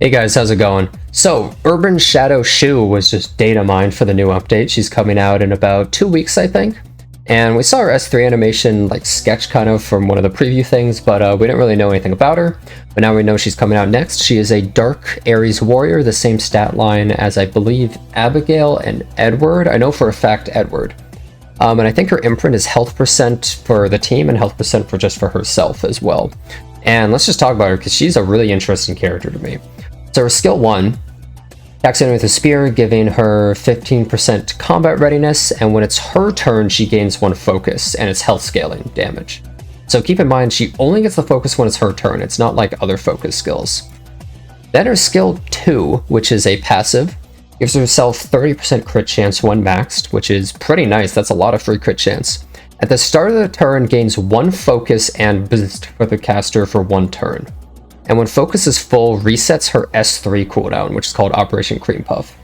Hey guys, how's it going? So, Urban Shadow Choux was just data mined for the new update. She's coming out in about 2 weeks, I think. And we saw her S3 animation, like sketch kind of from one of the preview things, but we didn't really know anything about her. But now we know she's coming out next. She is a Dark Ares Warrior, the same stat line as I believe Abigail and Edward. I know for a fact Edward. And I think her imprint is health percent for the team and health percent for just for herself as well. And let's just talk about her because she's a really interesting character to me. So her skill 1, attacks in with a spear, giving her 15% combat readiness, and when it's her turn, she gains 1 focus, and it's health scaling damage. So keep in mind, she only gets the focus when it's her turn. It's not like other focus skills. Then her skill 2, which is a passive, gives herself 30% crit chance when maxed, which is pretty nice. That's a lot of free crit chance. At the start of the turn, gains 1 focus and boost for the caster for 1 turn. And when focus is full, resets her S3 cooldown, which is called Operation Cream Puff.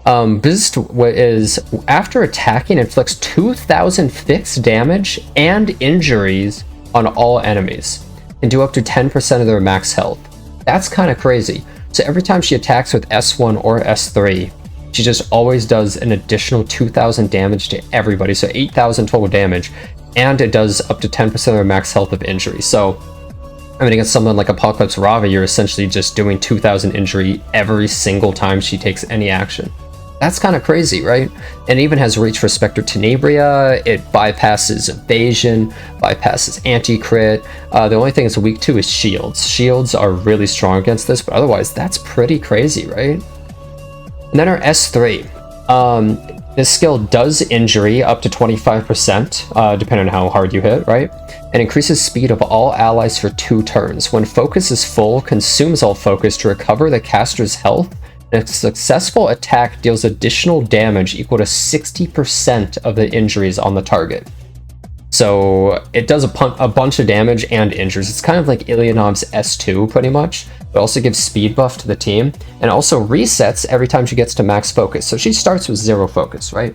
Boost is, after attacking, inflicts 2,000 fixed damage and injuries on all enemies, and do up to 10% of their max health. That's kind of crazy. So every time she attacks with S1 or S3, she just always does an additional 2,000 damage to everybody, so 8,000 total damage, and it does up to 10% of their max health of injury. So I mean, against someone like Apocalypse Rava, you're essentially just doing 2,000 injury every single time she takes any action. That's kind of crazy, right? And it even has reach for Spectre Tenebria. It bypasses evasion, bypasses anti-crit. The only thing it's weak to is shields. Shields are really strong against this, but otherwise, that's pretty crazy, right? And then our S3. This skill does injury up to 25%, depending on how hard you hit, right? And increases speed of all allies for 2 turns. When focus is full, consumes all focus to recover the caster's health, and a successful attack deals additional damage equal to 60% of the injuries on the target. So it does a bunch of damage and injures. It's kind of like Ilyanov's S2 pretty much, but also gives speed buff to the team, and also resets every time she gets to max focus. So she starts with 0 focus, right?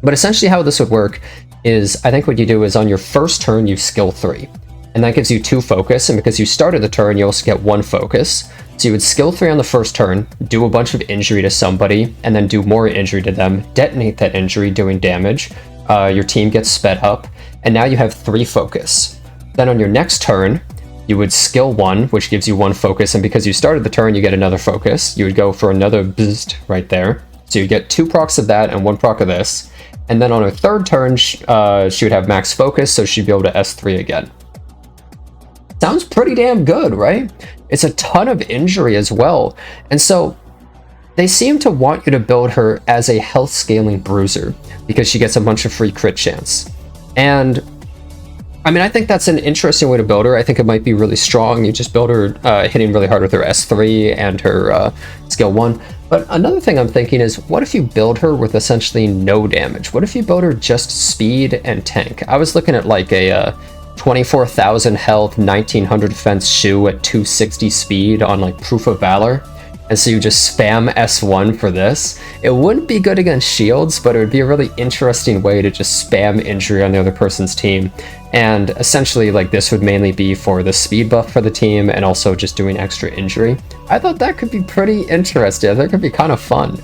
But essentially how this would work is, I think what you do is on your first turn, you skill 3, and that gives you 2 focus, and because you started the turn, you also get 1 focus. So you would skill 3 on the first turn, do a bunch of injury to somebody, and then do more injury to them, detonate that injury doing damage. Your team gets sped up, and now you have 3 focus. Then on your next turn, you would skill 1, which gives you 1 focus, and because you started the turn, you get another focus. You would go for another boost right there. So you get 2 procs of that and 1 proc of this. And then on her third turn, she would have max focus, so she'd be able to S3 again. Sounds pretty damn good, right? It's a ton of injury as well. And so they seem to want you to build her as a health scaling bruiser because she gets a bunch of free crit chance. And I mean, I think that's an interesting way to build her. I think it might be really strong. You just build her hitting really hard with her S3 and her skill 1. But another thing I'm thinking is, what if you build her with essentially no damage? What if you build her just speed and tank? I was looking at like a 24,000 health, 1900 defense Choux at 260 speed on like Proof of Valor. And so you just spam S1 for this. It wouldn't be good against shields, but it would be a really interesting way to just spam injury on the other person's team. And essentially, like, this would mainly be for the speed buff for the team and also just doing extra injury. I thought that could be pretty interesting. I think it could be kind of fun.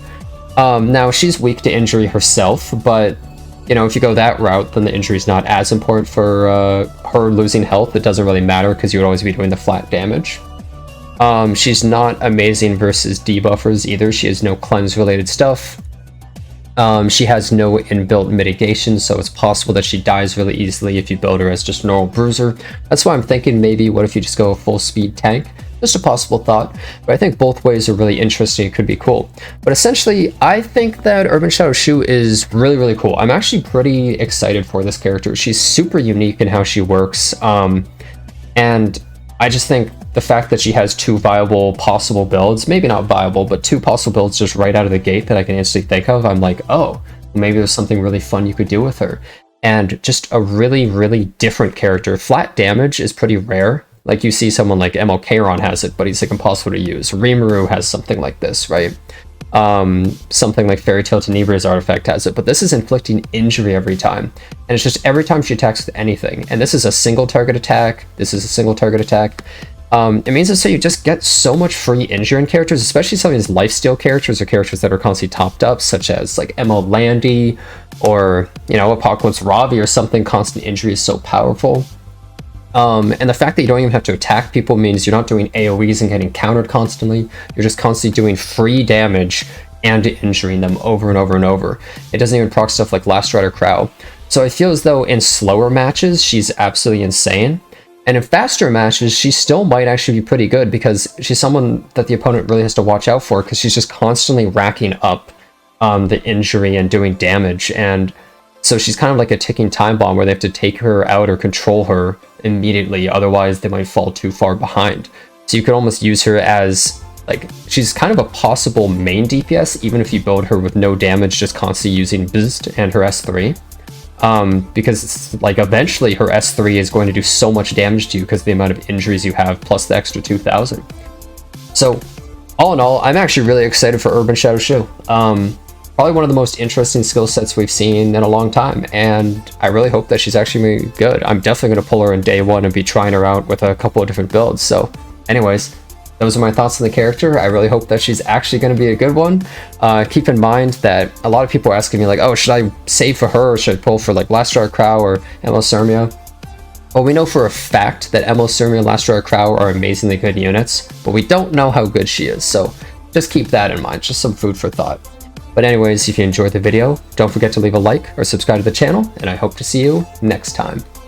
Now, she's weak to injury herself, but, you know, if you go that route, then the injury's not as important for her losing health. It doesn't really matter because you would always be doing the flat damage. She's not amazing versus debuffers either. She has no cleanse related stuff. She has no inbuilt mitigation, so it's possible that she dies really easily if you build her as just a normal bruiser. That's why I'm thinking maybe what if you just go a full speed tank? Just a possible thought, but I think both ways are really interesting. It could be cool. But essentially, I think that Urban Shadow Choux is really, really cool. I'm actually pretty excited for this character. She's super unique in how she works, and I just think the fact that she has 2 viable possible builds, maybe not viable, but 2 possible builds just right out of the gate that I can instantly think of, I'm like, oh, maybe there's something really fun you could do with her. And just a really, really different character. Flat damage is pretty rare. Like, you see someone like ML Choux has it, but he's like impossible to use. Rimuru has something like this, right? Something like Fairy Tale Tenebria's artifact has it, but this is inflicting injury every time. And it's just every time she attacks with anything. And this is a single target attack. This is a single target attack. It means that so you just get so much free injury in characters, especially some of these lifesteal characters or characters that are constantly topped up, such as like ML Landy or, you know, Apocalypse Ravi or something. Constant injury is so powerful. And the fact that you don't even have to attack people means you're not doing AoEs and getting countered constantly. You're just constantly doing free damage and injuring them over and over and over. It doesn't even proc stuff like Last Rider Crow. So I feel as though in slower matches, she's absolutely insane. And in faster matches, she still might actually be pretty good because she's someone that the opponent really has to watch out for because she's just constantly racking up the injury and doing damage. And so she's kind of like a ticking time bomb where they have to take her out or control her immediately. Otherwise, they might fall too far behind. So you could almost use her as, like, she's kind of a possible main DPS, even if you build her with no damage, just constantly using Boost and her S3. Because it's like eventually her S3 is going to do so much damage to you because of the amount of injuries you have plus the extra 2,000. So all in all, I'm actually really excited for Urban Shadow Choux. Probably one of the most interesting skill sets we've seen in a long time, and I really hope that she's actually good. I'm definitely going to pull her in day one and be trying her out with a couple of different builds. So anyways, those are my thoughts on the character. I really hope that she's actually going to be a good one. Keep in mind that a lot of people are asking me like, oh, should I save for her or should I pull for like Last Rider Crow or ML Surmia? Well, we know for a fact that ML Surmia and Last Rider Crow are amazingly good units, but we don't know how good she is. So just keep that in mind, just some food for thought. But anyways, if you enjoyed the video, don't forget to leave a like or subscribe to the channel, and I hope to see you next time.